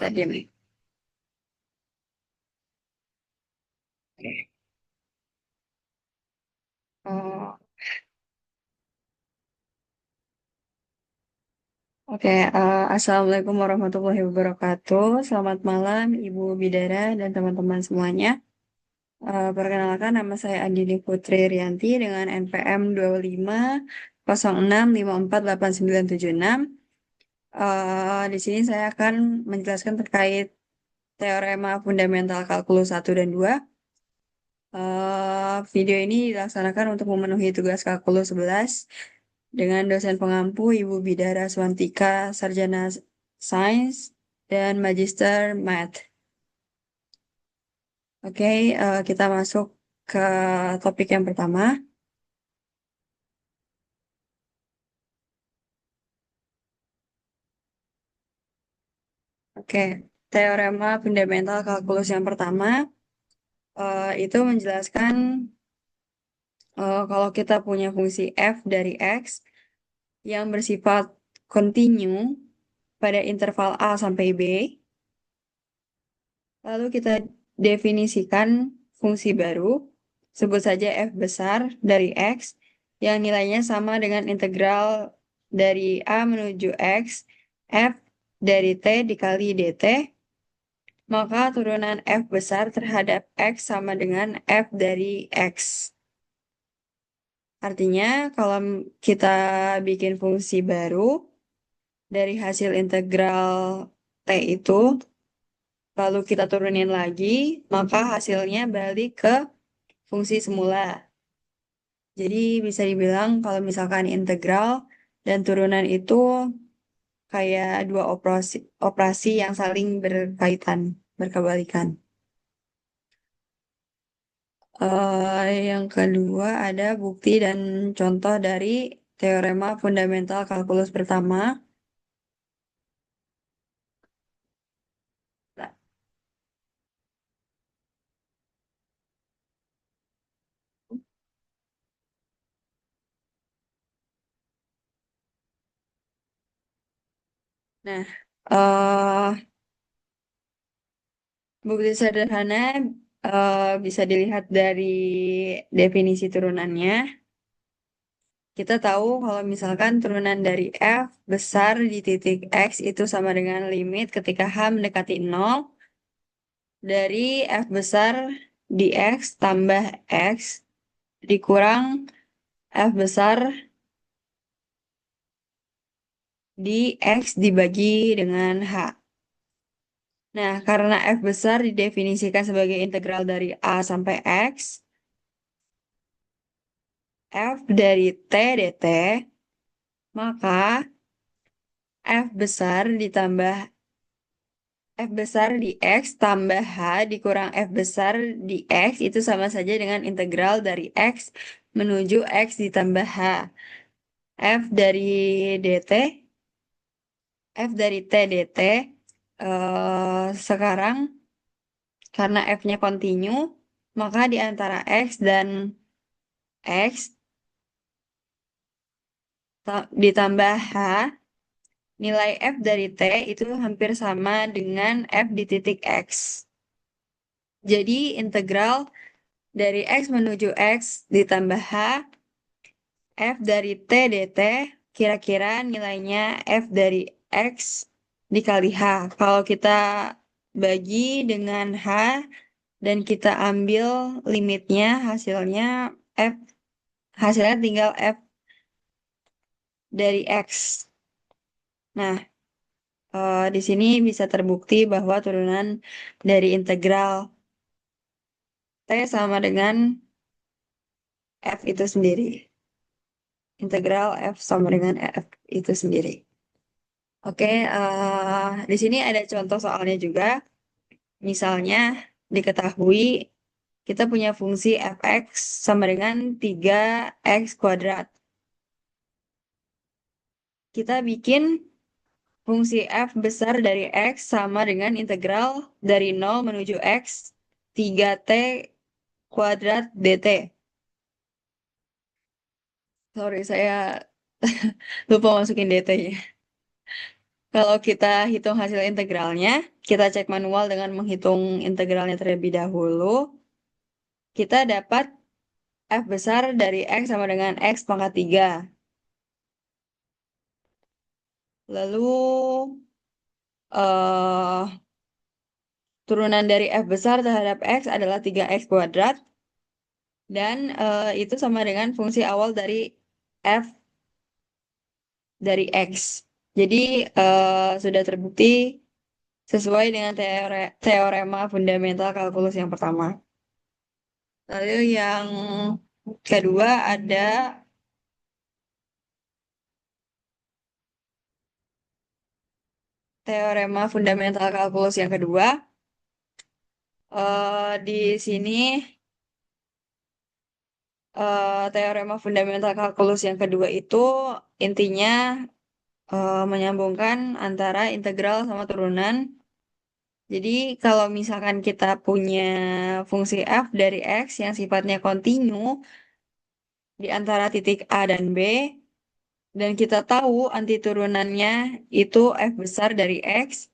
tadi nih. Oke. Oh, oke. Assalamualaikum warahmatullahi wabarakatuh. Selamat malam, Ibu Bidara dan teman-teman semuanya. Perkenalkan, nama saya Andini Putri Rianti dengan NPM 2506548976. Di sini saya akan menjelaskan terkait teorema fundamental kalkulus 1 dan 2. Video ini dilaksanakan untuk memenuhi tugas kalkulus 11 dengan dosen pengampu Ibu Bidara Swantika, Sarjana Sains dan Magister Math. Oke, kita masuk ke topik yang pertama. Oke, teorema fundamental kalkulus yang pertama itu menjelaskan kalau kita punya fungsi f dari x yang bersifat kontinu pada interval a sampai b, lalu kita definisikan fungsi baru, sebut saja f besar dari x, yang nilainya sama dengan integral dari a menuju x, f dari t dikali dt, maka turunan f besar terhadap x sama dengan f dari x. Artinya, kalau kita bikin fungsi baru dari hasil integral t itu, lalu kita turunin lagi, maka hasilnya balik ke fungsi semula. Jadi bisa dibilang kalau misalkan integral dan turunan itu kayak dua operasi yang saling berkaitan, berkebalikan. Yang kedua ada bukti dan contoh dari teorema fundamental kalkulus pertama. Nah, bukti sederhana bisa dilihat dari definisi turunannya. Kita tahu kalau misalkan turunan dari f besar di titik x itu sama dengan limit ketika h mendekati 0 dari f besar di x tambah x dikurang f besar di x dibagi dengan h. Nah, karena f besar didefinisikan sebagai integral dari a sampai x, f dari t dt, maka f besar ditambah f besar di x tambah h dikurang f besar di x itu sama saja dengan integral dari x menuju x ditambah h. F dari dt, f dari t dt, sekarang karena f-nya kontinu, maka di antara x dan x ditambah h, nilai f dari t itu hampir sama dengan f di titik x. Jadi integral dari x menuju x ditambah h, f dari t dt, kira-kira nilainya f dari x dikali h. Kalau kita bagi dengan h dan kita ambil limitnya, f hasilnya tinggal f dari x. Nah, di sini bisa terbukti bahwa turunan dari integral t sama dengan f itu sendiri. Integral f sama dengan f itu sendiri. Oke, di sini ada contoh soalnya juga. Misalnya diketahui kita punya fungsi fx sama dengan 3x kuadrat. Kita bikin fungsi f besar dari x sama dengan integral dari 0 menuju x 3t kuadrat dt. Sorry, saya lupa masukin dt-nya. Kalau kita hitung hasil integralnya, kita cek manual dengan menghitung integralnya terlebih dahulu. Kita dapat F besar dari X sama dengan X pangkat 3. Lalu eh turunan dari F besar terhadap X adalah 3X kuadrat. Dan itu sama dengan fungsi awal dari F dari X. Jadi sudah terbukti sesuai dengan teorema fundamental kalkulus yang pertama. Lalu yang kedua ada teorema fundamental kalkulus yang kedua. Di sini teorema fundamental kalkulus yang kedua itu intinya menyambungkan antara integral sama turunan. Jadi kalau misalkan kita punya fungsi f dari x yang sifatnya kontinu di antara titik A dan B, dan kita tahu anti turunannya itu f besar dari x,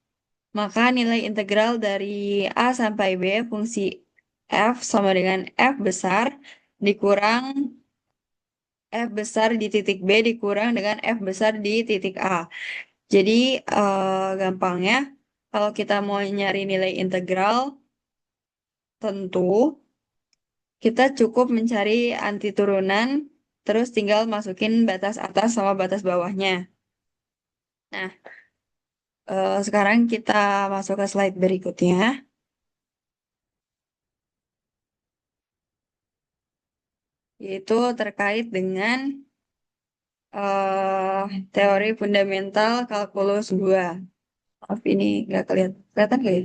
maka nilai integral dari A sampai B fungsi f sama dengan f besar dikurang f besar di titik B dikurang dengan f besar di titik A. Jadi gampangnya kalau kita mau nyari nilai integral, tentu kita cukup mencari anti turunan, terus tinggal masukin batas atas sama batas bawahnya. Nah, sekarang kita masuk ke slide berikutnya, yaitu terkait dengan teori fundamental kalkulus 2. Maaf, ini nggak kelihatan nggak ya?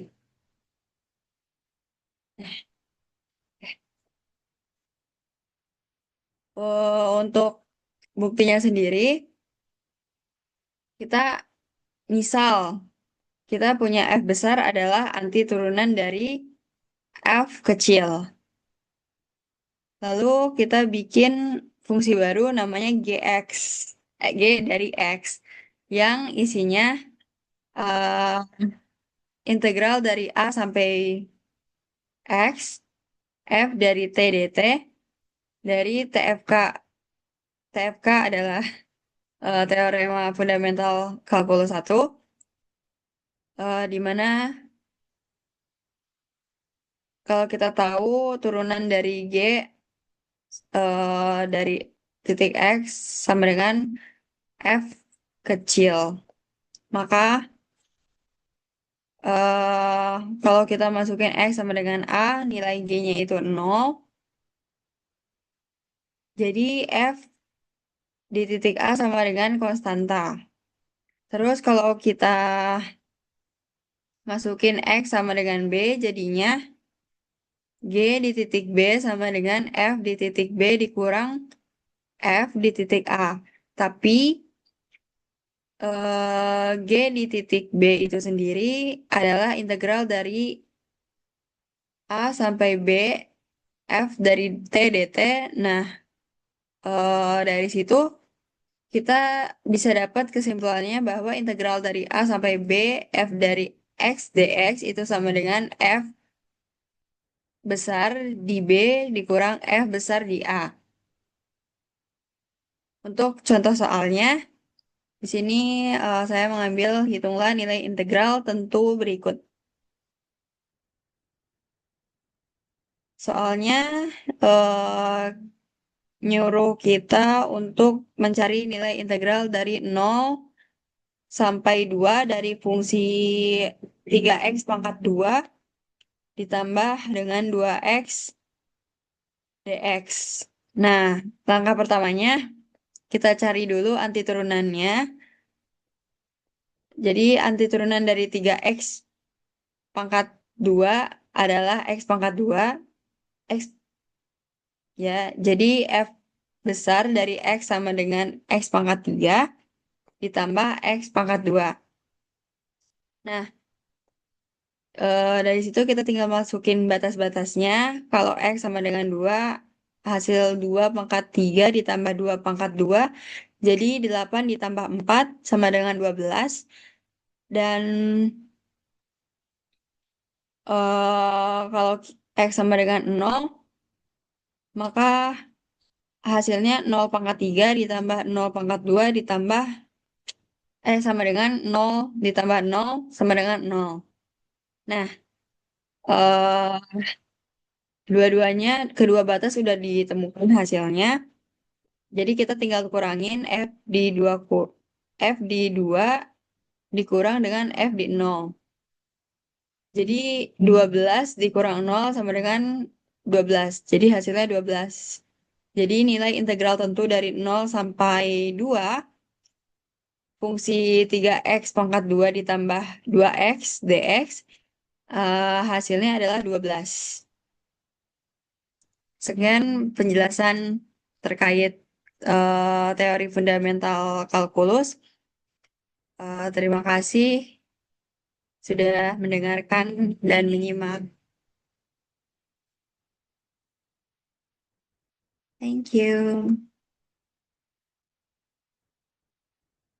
Untuk buktinya sendiri, kita misal kita punya F besar adalah anti turunan dari F kecil. Lalu kita bikin fungsi baru namanya GX, G dari X, yang isinya eh, integral dari A sampai X, F dari T dt, dari TFK. TFK adalah teorema fundamental kalkulus 1, di mana kalau kita tahu turunan dari G dari titik X sama dengan F kecil. Maka kalau kita masukin X sama dengan A, nilai G-nya itu 0. Jadi F di titik A sama dengan konstanta. Terus kalau kita masukin X sama dengan B, jadinya G di titik B sama dengan F di titik B dikurang F di titik A. Tapi G di titik B itu sendiri adalah integral dari A sampai B, F dari T dt. Nah, dari situ kita bisa dapat kesimpulannya bahwa integral dari A sampai B, F dari X dx itu sama dengan F besar di B dikurang F besar di A. Untuk contoh soalnya, di sini saya mengambil hitunglah nilai integral tentu berikut. Soalnya eh, nyuruh kita untuk mencari nilai integral dari 0 sampai 2 dari fungsi 3x pangkat 2 ditambah dengan 2x dx. Nah, langkah pertamanya kita cari dulu anti turunannya. Jadi anti turunan dari 3x pangkat 2 adalah x pangkat 2. X ya, jadi f besar dari x sama dengan x pangkat 3 ditambah x pangkat 2. Nah, dari situ kita tinggal masukin batas-batasnya. Kalau x sama dengan 2, hasil 2 pangkat 3 ditambah 2 pangkat 2, jadi 8 ditambah 4 sama dengan 12. Dan kalau X sama dengan 0, maka hasilnya 0 pangkat 3 ditambah 0 pangkat 2 ditambah sama dengan 0 ditambah 0 sama dengan 0. Nah, eh dua-duanya, kedua batas sudah ditemukan hasilnya. Jadi kita tinggal kurangin F di 2 dikurang dengan F di 0. Jadi 12 dikurang 0 sama dengan 12. Jadi hasilnya 12. Jadi nilai integral tentu dari 0 sampai 2, fungsi 3x pangkat 2 ditambah 2x dx, hasilnya adalah 12. Sekian penjelasan terkait teori fundamental kalkulus. Terima kasih sudah mendengarkan dan menyimak. Thank you.